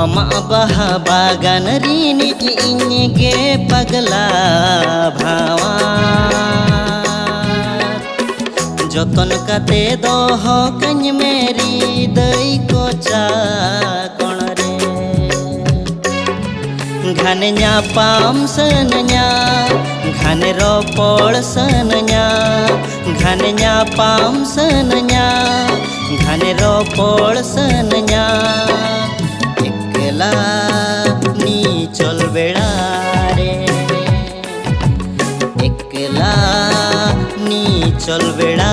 आमा बाहा बागान रीनी इनगे पगला भावा जतन काते दोहो कन्य मेरी दई को चाकण रे घाने पाम सनन्या घाने रोपड़ सनन्या घाने पाम सनन्या घाने रोपड़ सनन्या एकला नी चल बेड़ा रे एकला नी चल बेड़ा